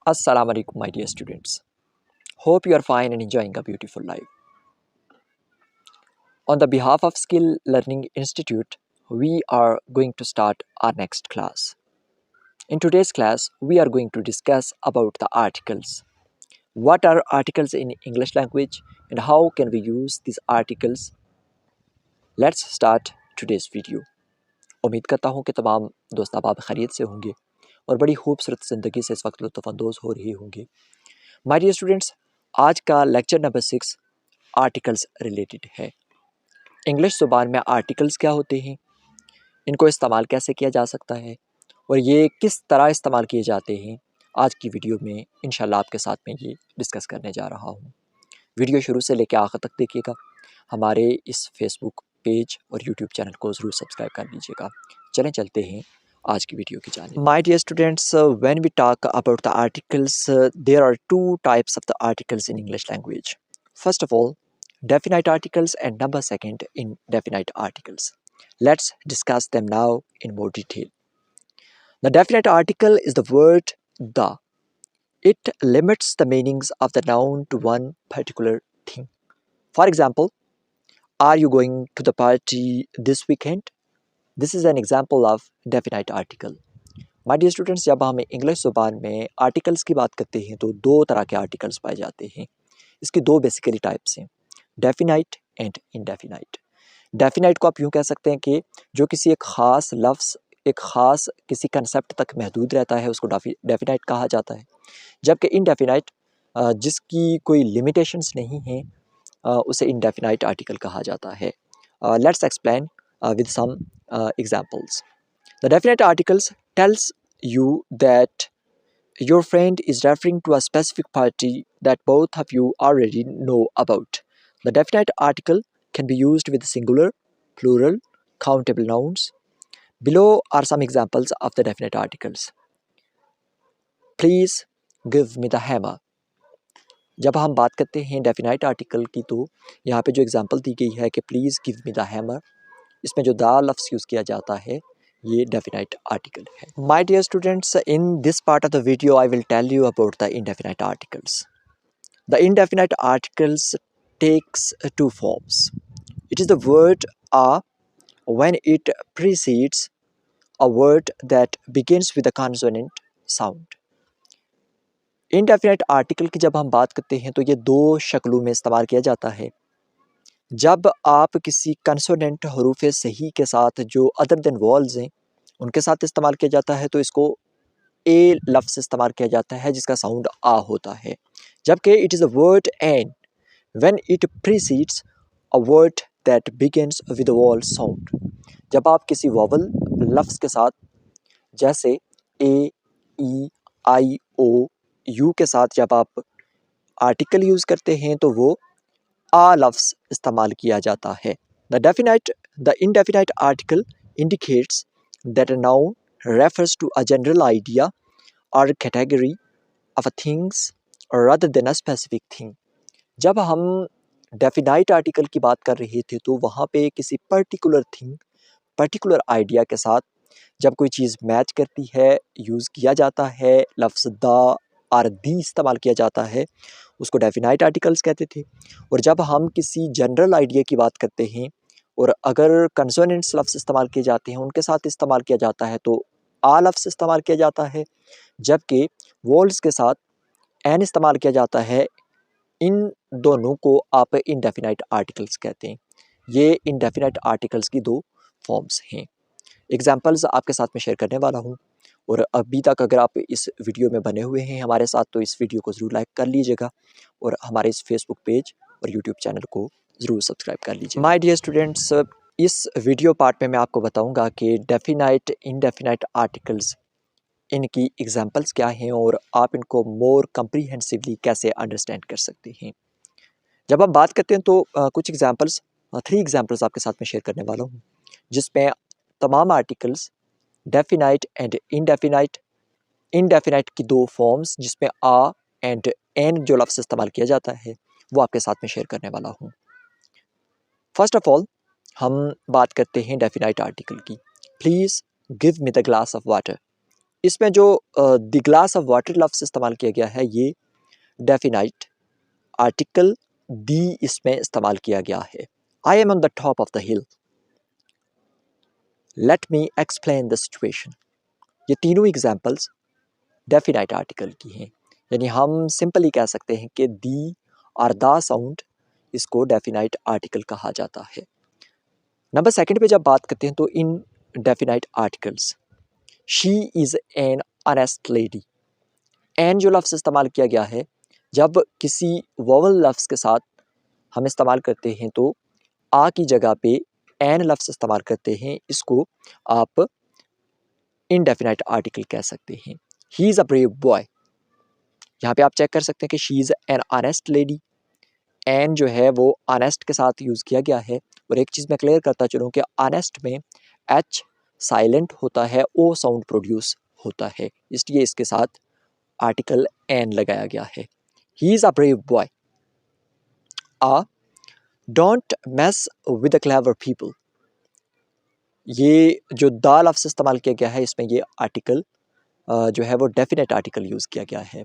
Assalamu alaikum, my dear students. Hope you are fine and enjoying a beautiful life. On the behalf of Skill Learning Institute, we are going to start our next class. In today's class, we are going to discuss about the articles. What are articles in English language and how can we use these articles? Let's start today's video. उम्मीद करता हूँ कि तमाम दोस्त अहबाब खैरियत से होंगे और बड़ी खूबसूरत ज़िंदगी से इस वक्त लुत्फ़अंदोज़ हो रही होंगे। माय डियर स्टूडेंट्स, आज का लेक्चर नंबर 6 आर्टिकल्स रिलेटेड है। इंग्लिश ज़ुबान में आर्टिकल्स क्या होते हैं, इनको इस्तेमाल कैसे किया जा सकता है और ये किस तरह इस्तेमाल किए जाते हैं, आज की वीडियो में इंशाल्लाह आपके साथ में ये डिस्कस करने जा रहा हूँ। वीडियो शुरू से लेकर आखिर तक देखिएगा। हमारे इस फेसबुक पेज और यूट्यूब चैनल को ज़रूर सब्सक्राइब कर लीजिएगा। चलें चलते हैं आज की वीडियो की जानिब। My dear students, when we talk about the articles, there are two types of the articles in English language. First of all, definite articles and number second indefinite articles. Let's discuss them now in more detail. The definite article is the word the. It limits the meanings of the noun to one particular thing. For example, are you going to the party this weekend? This is an example of definite article. My dear students, जब हम English ज़ुबान में articles की बात करते हैं तो दो तरह के आर्टिकल्स पाए जाते हैं। इसकी दो बेसिकली टाइप्स हैं, डेफिनाइट एंड इनडेफिनाइट। डेफिनाइट को आप यूँ कह सकते हैं कि जो किसी एक ख़ास लफ्ज़, एक ख़ास किसी कंसेप्ट तक महदूद रहता है, उसको डेफिनाइट कहा जाता है। जबकि इनडेफिनाइट जिसकी कोई लिमिटेशंस नहीं हैं, उसे इनडेफिनाइट आर्टिकल कहा जाता है। Let's explain with some examples. The definite articles tells you that your friend is referring to a specific party that both of you already know about. The definite article can be used with singular, plural, countable nouns. Below are some examples of the definite articles. Please give me the hammer. जब हम बात करते हैं definite article की तो यहाँ पे जो एग्जांपल दी गई है कि please give me the hammer, इसमें जो दा लफ्ज़ यूज़ किया जाता है ये डेफिनाइट आर्टिकल है। My dear students, in this part of the video I will tell you about the indefinite articles. The indefinite articles takes two forms. It is the word a when it precedes a word that begins with a consonant sound. Indefinite article की जब हम बात करते हैं तो ये दो शक्लों में इस्तेमाल किया जाता है। जब आप किसी कंसोनेंट हरूफ सही के साथ जो अदर देन वॉल्स हैं उनके साथ इस्तेमाल किया जाता है तो इसको ए लफ्ज़ इस्तेमाल किया जाता है जिसका साउंड आ होता है। जबकि it is a word an when it precedes a word that begins with vowel sound. जब आप किसी वॉवल लफ्ज़ के साथ जैसे ए, ई, आई, ओ, यू के साथ जब आप आर्टिकल यूज़ करते हैं तो वो आ लफ्ज़ इस्तेमाल किया जाता है। The indefinite article indicates that a noun refers to a general idea or category of a things rather than a specific thing. जब हम डेफिनाइट आर्टिकल की बात कर रहे थे तो वहाँ पे किसी पर्टिकुलर थिंग, पर्टिकुलर आइडिया के साथ जब कोई चीज़ मैच करती है, यूज़ किया जाता है, लफ्ज़ द और दी इस्तेमाल किया जाता है, उसको डेफिनाइट आर्टिकल्स कहते थे। और जब हम किसी जनरल आइडिया की बात करते हैं और अगर कंसोनेंट्स लफ्ज़ इस्तेमाल किए जाते हैं, उनके साथ इस्तेमाल किया जाता है तो आ लफ्ज़ इस्तेमाल किया जाता है, जबकि वॉल्स के साथ एन इस्तेमाल किया जाता है। इन दोनों को आप इनडेफिनाइट आर्टिकल्स कहते हैं। ये इनडेफिनाइट आर्टिकल्स की दो फॉर्म्स हैं। एग्जाम्पल्स आपके साथ में शेयर करने वाला हूँ और अभी तक अगर आप इस वीडियो में बने हुए हैं हमारे साथ तो इस वीडियो को ज़रूर लाइक कर लीजिएगा और हमारे इस फेसबुक पेज और यूट्यूब चैनल को ज़रूर सब्सक्राइब कर लीजिए। माय डियर स्टूडेंट्स, इस वीडियो पार्ट में मैं आपको बताऊंगा कि डेफिनाइट इनडेफिनाइट आर्टिकल्स, इनकी एग्जांपल्स क्या हैं और आप इनको मोर कम्प्रीहेंसिवली कैसे अंडरस्टैंड कर सकते हैं। जब हम बात करते हैं तो कुछ एग्जांपल्स, 3 एग्जांपल्स आपके साथ में शेयर करने वाला हूँ जिसमें तमाम आर्टिकल्स डेफिनाइट एंड इनडेफिनाइट की दो फॉर्म्स जिसमें आ एंड एन जो लफ्ज़ इस्तेमाल किया जाता है वो आपके साथ में शेयर करने वाला हूँ। फर्स्ट ऑफ ऑल हम बात करते हैं डेफिनाइट आर्टिकल की। Please give me the glass of water. इसमें जो द ग्लास ऑफ वाटर लफ्ज़ इस्तेमाल किया गया है, ये डेफिनाइट आर्टिकल दी इसमें इस्तेमाल किया गया है। I am on the top of the hill, let me explain the situation. ये तीनों एग्जाम्पल्स डेफिनाइट आर्टिकल की हैं, यानी हम सिंपली कह सकते हैं कि दी और द साउंड, इसको डेफिनाइट आर्टिकल कहा जाता है। नंबर सेकंड पे जब बात करते हैं तो indefinite articles, she is an honest lady. An जो लफ्ज़ इस्तेमाल किया गया है, जब किसी वोवल लफ्ज़ के साथ हम इस्तेमाल करते हैं तो आ की जगह पे एन लफ्ज़ इस्तेमाल करते हैं, इसको आप इनडेफिनाइट आर्टिकल कह सकते हैं। He is a brave boy, यहाँ पे आप चेक कर सकते हैं कि she is an honest lady. An जो है वो ऑनेस्ट के साथ यूज़ किया गया है। और एक चीज़ मैं क्लियर करता चलूँ कि ऑनेस्ट में एच साइलेंट होता है, ओ साउंड प्रोड्यूस होता है, इसलिए इसके साथ आर्टिकल एन लगाया गया है। He is a brave boy. Ah don't mess with the clever people, ये जो द लफ्ज़ इस्तेमाल किया गया है, इसमें ये आर्टिकल जो है वो डेफिनेट आर्टिकल यूज़ किया गया है।